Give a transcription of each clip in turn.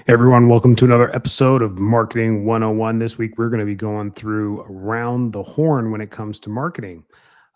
Everyone, welcome to another episode of Marketing 101. This week, we're going to be going through around the horn when it comes to marketing.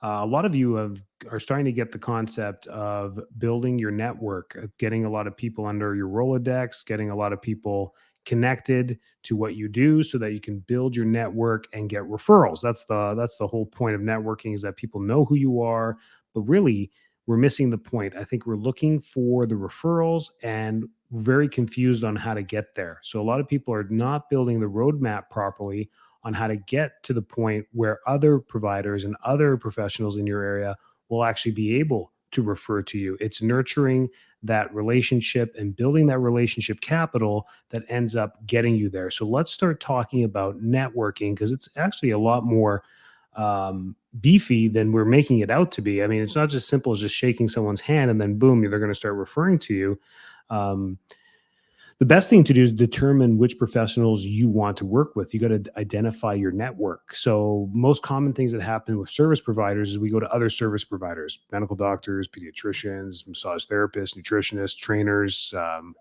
A lot of you are starting to get the concept of building your network, of getting a lot of people under your Rolodex, getting a lot of people connected to what you do so that you can build your network and get referrals. That's the whole point of networking, is that people know who you are, but really we're missing the point. I think we're looking for the referrals and very confused on how to get there. So a lot of people are not building the roadmap properly on how to get to the point where other providers and other professionals in your area will actually be able to refer to you. It's nurturing that relationship and building that relationship capital that ends up getting you there. So let's start talking about networking, because it's actually a lot more beefy than we're making it out to be. I mean, it's not just simple as just shaking someone's hand and then boom, they're going to start referring to you. Um, the best thing to do is determine which professionals you want to work with. You got to identify your network. So most common things that happen with service providers is we go to other service providers, medical doctors, pediatricians, massage therapists, nutritionists, trainers,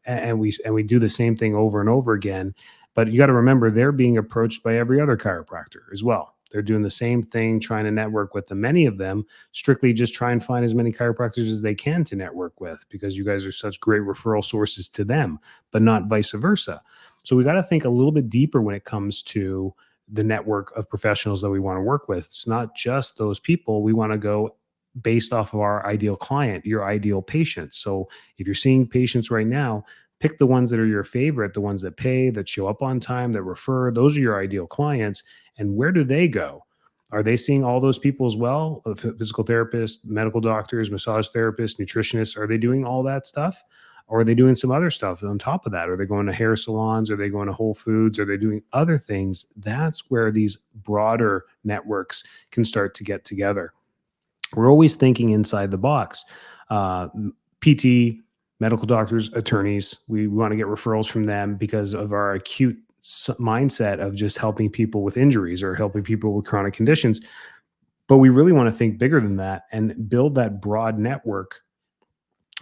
and we do the same thing over and over again. But you got to remember, they're being approached by every other chiropractor as well. They're doing the same thing, trying to network with many of them strictly just try and find as many chiropractors as they can to network with, because you guys are such great referral sources to them, but not vice versa. So we got to think a little bit deeper when it comes to the network of professionals that we want to work with. It's not just those people. We want to go based off of our ideal client, your ideal patient. So if you're seeing patients right now, pick the ones that are your favorite, the ones that pay, that show up on time, that refer. Those are your ideal clients. And where do they go? Are they seeing all those people as well? Physical therapists, medical doctors, massage therapists, nutritionists, are they doing all that stuff? Or are they doing some other stuff on top of that? Are they going to hair salons? Are they going to Whole Foods? Are they doing other things? That's where these broader networks can start to get together. We're always thinking inside the box. Uh, PT, medical doctors, attorneys, we want to get referrals from them because of our acute mindset of just helping people with injuries or helping people with chronic conditions. But we really want to think bigger than that and build that broad network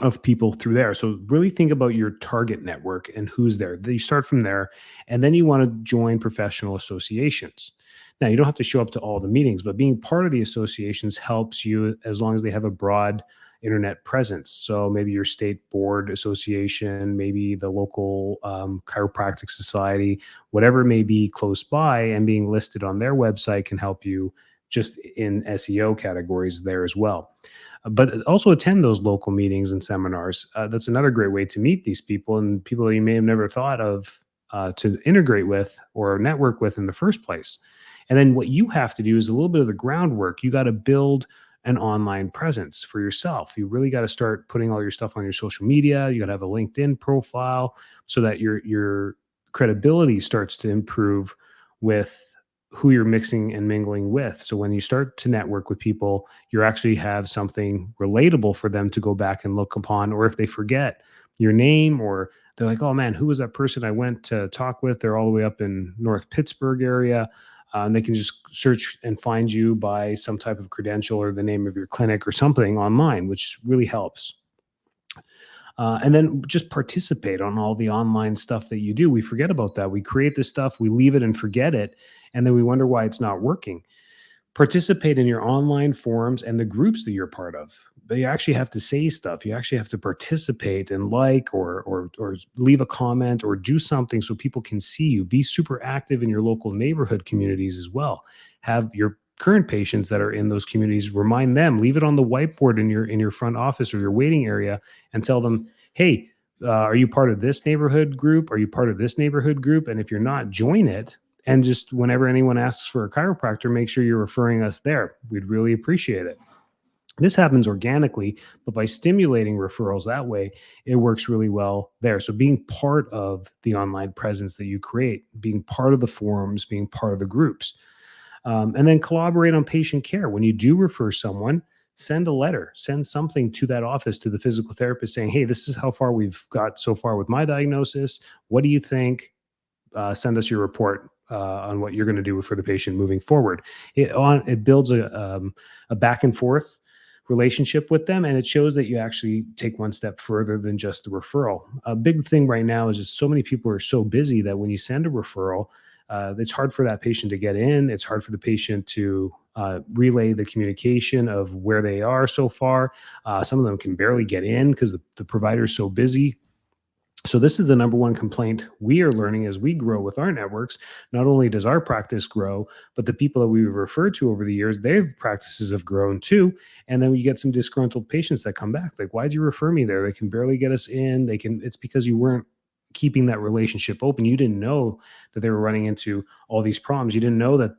of people through there. So really think about your target network and who's there. You start from there, and then you want to join professional associations. Now, you don't have to show up to all the meetings, but being part of the associations helps you as long as they have a broad internet presence. So maybe your state board association, maybe the local chiropractic society, whatever may be close by, and being listed on their website can help you just in SEO categories there as well. But also attend those local meetings and seminars. That's another great way to meet these people and people that you may have never thought of to integrate with or network with in the first place. And then what you have to do is a little bit of the groundwork. You got to build an online presence for yourself. You really got to start putting all your stuff on your social media. You got to have a LinkedIn profile so that your credibility starts to improve with who you're mixing and mingling with. So when you start to network with people, you actually have something relatable for them to go back and look upon. Or if they forget your name, or they're like, oh man, who was that person I went to talk with? They're all the way up in North Pittsburgh area. And they can just search and find you by some type of credential or the name of your clinic or something online, which really helps. And then just participate on all the online stuff that you do. We forget about that. We create this stuff, we leave it and forget it, and then we wonder why it's not working. Participate in your online forums and the groups that you're part of. But you actually have to say stuff. You actually have to participate and like or leave a comment or do something so people can see you. Be super active in your local neighborhood communities as well. Have your current patients that are in those communities, remind them, leave it on the whiteboard in your front office or your waiting area, and tell them, hey, are you part of this neighborhood group? Are you part of this neighborhood group? And if you're not, join it. And just whenever anyone asks for a chiropractor, make sure you're referring us there. We'd really appreciate it. This happens organically, but by stimulating referrals that way, it works really well there. So being part of the online presence that you create, being part of the forums, being part of the groups, and then collaborate on patient care. When you do refer someone, send a letter, send something to that office, to the physical therapist saying, hey, this is how far we've got so far with my diagnosis. What do you think? Send us your report on what you're going to do for the patient moving forward. It builds a back and forth relationship with them, and it shows that you actually take one step further than just the referral. A big thing right now is just so many people are so busy that when you send a referral, it's hard for that patient to get in. It's hard for the patient to relay the communication of where they are so far. Some of them can barely get in because the provider is so busy. So this is the number one complaint we are learning as we grow with our networks. Not only does our practice grow, but the people that we've referred to over the years, their practices have grown too. And then we get some disgruntled patients that come back like, why'd you refer me there? They can barely get us in. It's because you weren't keeping that relationship open. You didn't know that they were running into all these problems. You didn't know that,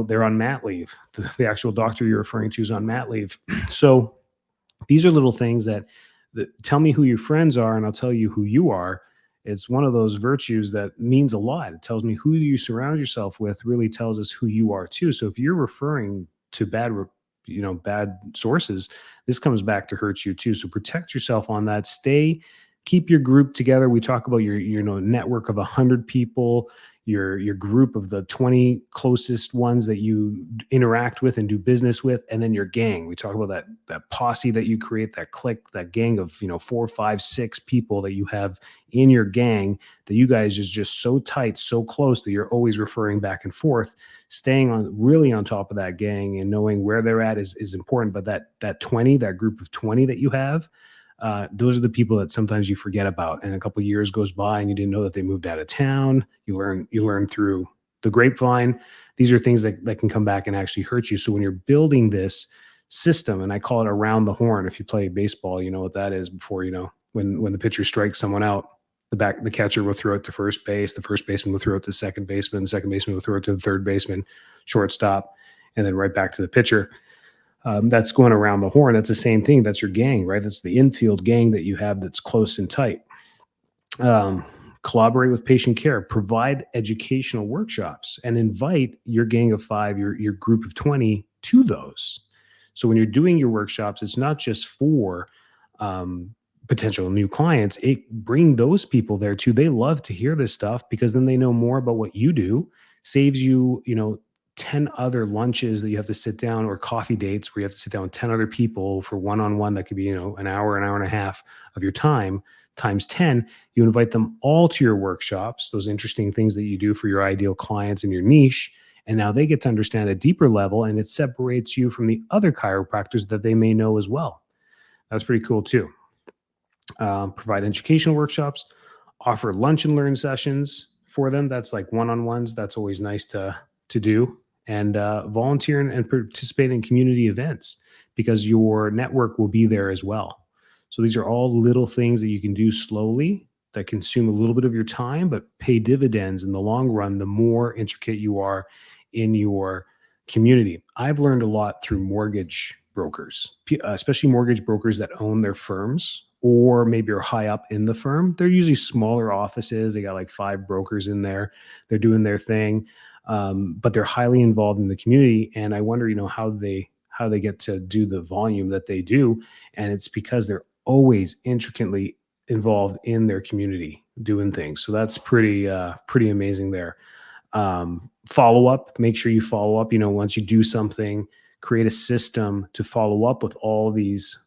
they're on mat leave. The actual doctor you're referring to is on mat leave. So these are little things that tell me who your friends are and I'll tell you who you are. It's one of those virtues that means a lot. It tells me who you surround yourself with really tells us who you are too. So if you're referring to bad sources, this comes back to hurt you too. So protect yourself on that. Keep your group together. We talk about your network of 100 people, your group of the 20 closest ones that you interact with and do business with, and then your gang. We talk about that posse that you create, that clique, that gang of 4, 5, 6 people that you have in your gang, that you guys is just so tight, so close that you're always referring back and forth. Staying on top of that gang and knowing where they're at is important. But that group of 20 that you have, those are the people that sometimes you forget about, and a couple of years goes by and you didn't know that they moved out of town. You learn through the grapevine. These are things that can come back and actually hurt you. So when you're building this system, and I call it around the horn. If you play baseball, you know what that is. Before, when the pitcher strikes someone out, the catcher will throw it to first base, the first baseman will throw it to second baseman, the second baseman will throw it to the third baseman, shortstop, and then right back to the pitcher. That's going around the horn. That's the same thing. That's your gang, right? That's the infield gang that you have that's close and tight. Um, Collaborate with patient care, provide educational workshops, and invite your gang of 5, your group of 20 to those. So when you're doing your workshops, it's not just for potential new clients. Bring those people there too. They love to hear this stuff because then they know more about what you do. Saves you, 10 other lunches that you have to sit down, or coffee dates where you have to sit down with 10 other people for one-on-one. That could be, an hour and a half of your time times 10. You invite them all to your workshops, those interesting things that you do for your ideal clients in your niche. And now they get to understand a deeper level, and it separates you from the other chiropractors that they may know as well. That's pretty cool too. Provide educational workshops, offer lunch and learn sessions for them. That's like one-on-ones. That's always nice to do. And volunteer and participate in community events, because your network will be there as well. So these are all little things that you can do slowly that consume a little bit of your time, but pay dividends in the long run, the more intricate you are in your community. I've learned a lot through mortgage brokers, especially mortgage brokers that own their firms or maybe are high up in the firm. They're usually smaller offices. They got like 5 brokers in there. They're doing their thing. But they're highly involved in the community. And I wonder, how they get to do the volume that they do. And it's because they're always intricately involved in their community doing things. So that's pretty amazing there. Follow up, make sure you follow up, once you do something, create a system to follow up with all these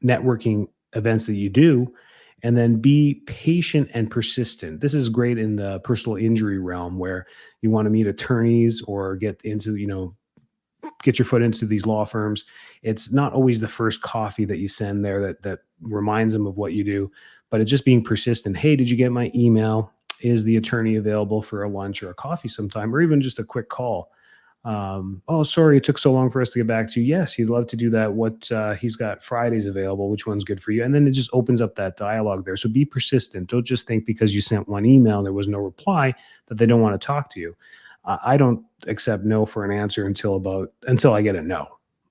networking events that you do, and then be patient and persistent. This is great in the personal injury realm, where you want to meet attorneys or get your foot into these law firms. It's not always the first coffee that you send there that reminds them of what you do, but it's just being persistent. Hey, did you get my email? Is the attorney available for a lunch or a coffee sometime, or even just a quick call? Oh, sorry, it took so long for us to get back to you. Yes, he'd love to do that. He's got Fridays available. Which one's good for you? And then it just opens up that dialogue there. So be persistent. Don't just think because you sent one email and there was no reply that they don't want to talk to you. I don't accept no for an answer until I get a no.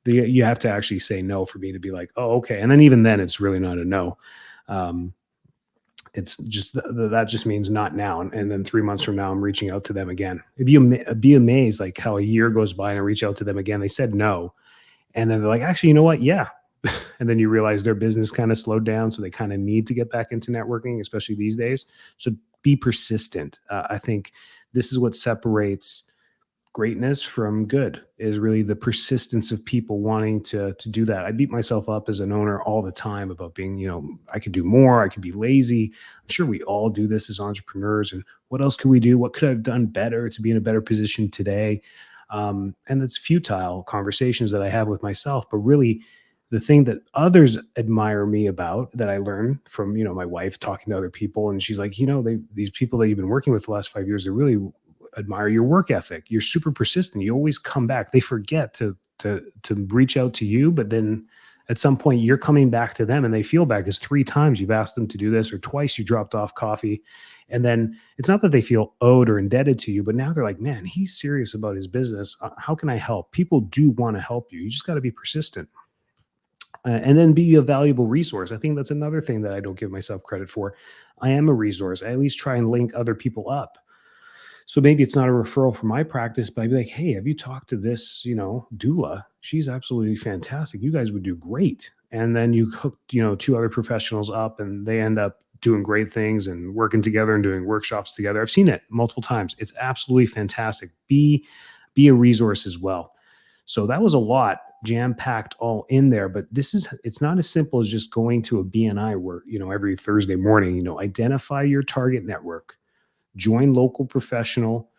You have to actually say no for me to be like, oh, okay. And then even then, it's really not a no. It's just that just means not now. And then 3 months from now, I'm reaching out to them again. Be amazed like how a year goes by and I reach out to them again. They said no. And then they're like, actually, you know what? Yeah. And then you realize their business kind of slowed down. So they kind of need to get back into networking, especially these days. So be persistent. I think this is what separates greatness from good is really the persistence of people wanting to do that. I beat myself up as an owner all the time about being, I could do more, I could be lazy. I'm sure we all do this as entrepreneurs. And what else could we do? What could I have done better to be in a better position today? And it's futile conversations that I have with myself, but really the thing that others admire me about that I learned from, my wife talking to other people, and she's like, these people that you've been working with the last 5 years, they really admire your work ethic. You're super persistent. You always come back. They forget to reach out to you, but then at some point you're coming back to them and they feel bad because 3 times you've asked them to do this or twice you dropped off coffee. And then it's not that they feel owed or indebted to you, but now they're like, man, he's serious about his business. How can I help? People do want to help you. You just got to be persistent. And then be a valuable resource. I think that's another thing that I don't give myself credit for. I am a resource. I at least try and link other people up. So maybe it's not a referral for my practice, but I'd be like, hey, have you talked to this, doula? She's absolutely fantastic. You guys would do great. And then you hook, 2 other professionals up and they end up doing great things and working together and doing workshops together. I've seen it multiple times. It's absolutely fantastic. Be a resource as well. So that was a lot jam packed all in there, but it's not as simple as just going to a BNI where, every Thursday morning, identify your target network, join local professional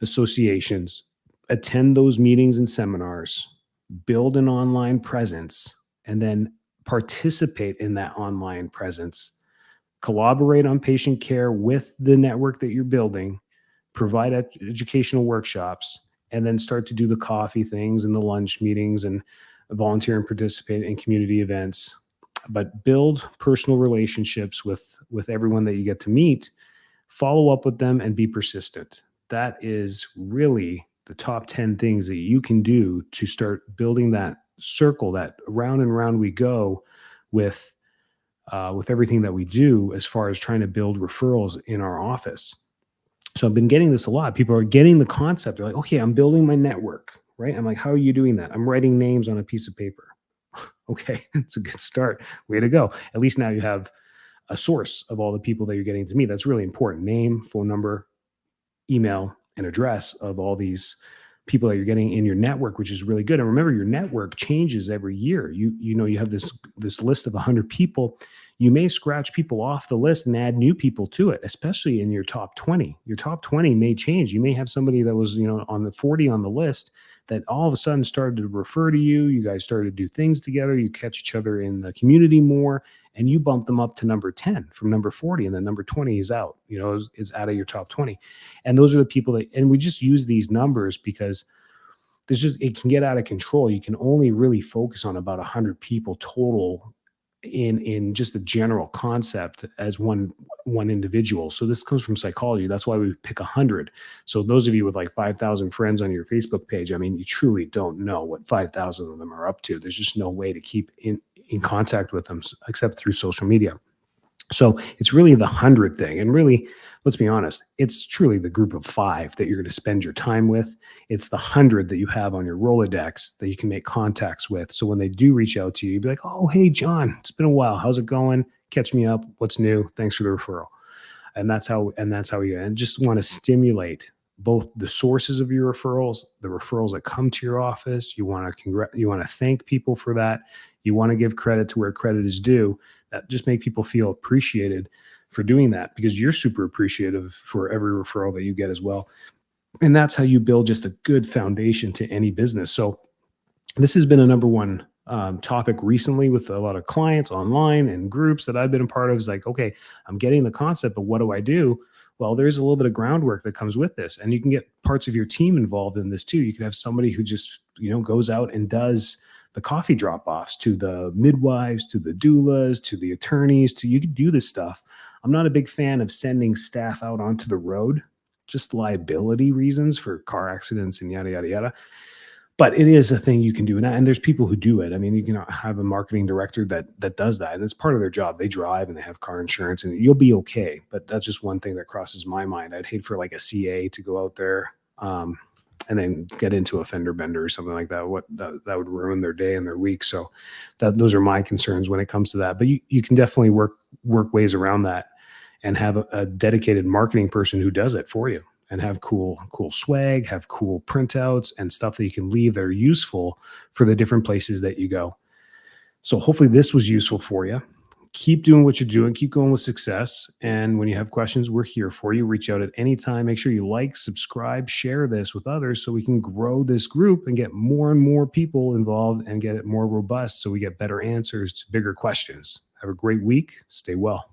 associations, attend those meetings and seminars, build an online presence, and then participate in that online presence. Collaborate on patient care with the network that you're building, provide educational workshops, and then start to do the coffee things and the lunch meetings and volunteer and participate in community events. But build personal relationships with everyone that you get to meet, follow up with them, and be persistent. That is really the top 10 things that you can do to start building that circle, that round and round we go with everything that we do as far as trying to build referrals in our office. So I've been getting this a lot. People are getting the concept. They're like, okay, I'm building my network, right? I'm like, how are you doing that? I'm writing names on a piece of paper. Okay, it's a good start. Way to go. At least now you have a source of all the people that you're getting to meet. That's really important. Name, phone number, email, and address of all these people that you're getting in your network, which is really good. And remember, your network changes every year. You have this list of 100 people. You may scratch people off the list and add new people to it, especially in your top 20. Your top 20 may change. You may have somebody that was, on the 40 on the list that all of a sudden started to refer to you. You guys started to do things together. You catch each other in the community more, and you bump them up to number 10 from number 40, and then number 20 is out, is out of your top 20. And those are the people and we just use these numbers because it can get out of control. You can only really focus on about 100 people total in just the general concept as one individual. So this comes from psychology. That's why we pick 100. So those of you with like 5,000 friends on your Facebook page, I mean, you truly don't know what 5,000 of them are up to. There's just no way to keep in contact with them except through social media. So it's really the 100 thing. And really, let's be honest, it's truly the group of 5 that you're going to spend your time with. It's the 100 that you have on your Rolodex that you can make contacts with. So when they do reach out to you, you'd be like, oh, hey, John, it's been a while. How's it going? Catch me up. What's new? Thanks for the referral. And that's how you just want to stimulate both the sources of your referrals, the referrals that come to your office. You want to thank people for that. You want to give credit to where credit is due. That just make people feel appreciated for doing that because you're super appreciative for every referral that you get as well. And that's how you build just a good foundation to any business. So this has been a number one topic recently with a lot of clients online and groups that I've been a part of. Is like, okay, I'm getting the concept, but what do I do? Well, there's a little bit of groundwork that comes with this, and you can get parts of your team involved in this too. You can have somebody who just, goes out and does the coffee drop-offs to the midwives, to the doulas, to the attorneys, you can do this stuff. I'm not a big fan of sending staff out onto the road, just liability reasons for car accidents and yada, yada, yada. But it is a thing you can do. And there's people who do it. I mean, you can have a marketing director that does that. And it's part of their job. They drive and they have car insurance and you'll be okay. But that's just one thing that crosses my mind. I'd hate for like a CA to go out there and then get into a fender bender or something like that. That would ruin their day and their week. So those are my concerns when it comes to that. But you can definitely work ways around that and have a dedicated marketing person who does it for you. and have cool swag, have cool printouts and stuff that you can leave that are useful for the different places that you go. So hopefully this was useful for you. Keep doing what you're doing, keep going with success. And when you have questions, we're here for you. Reach out at any time. Make sure you like, subscribe, share this with others so we can grow this group and get more and more people involved and get it more robust so we get better answers to bigger questions. Have a great week. Stay well.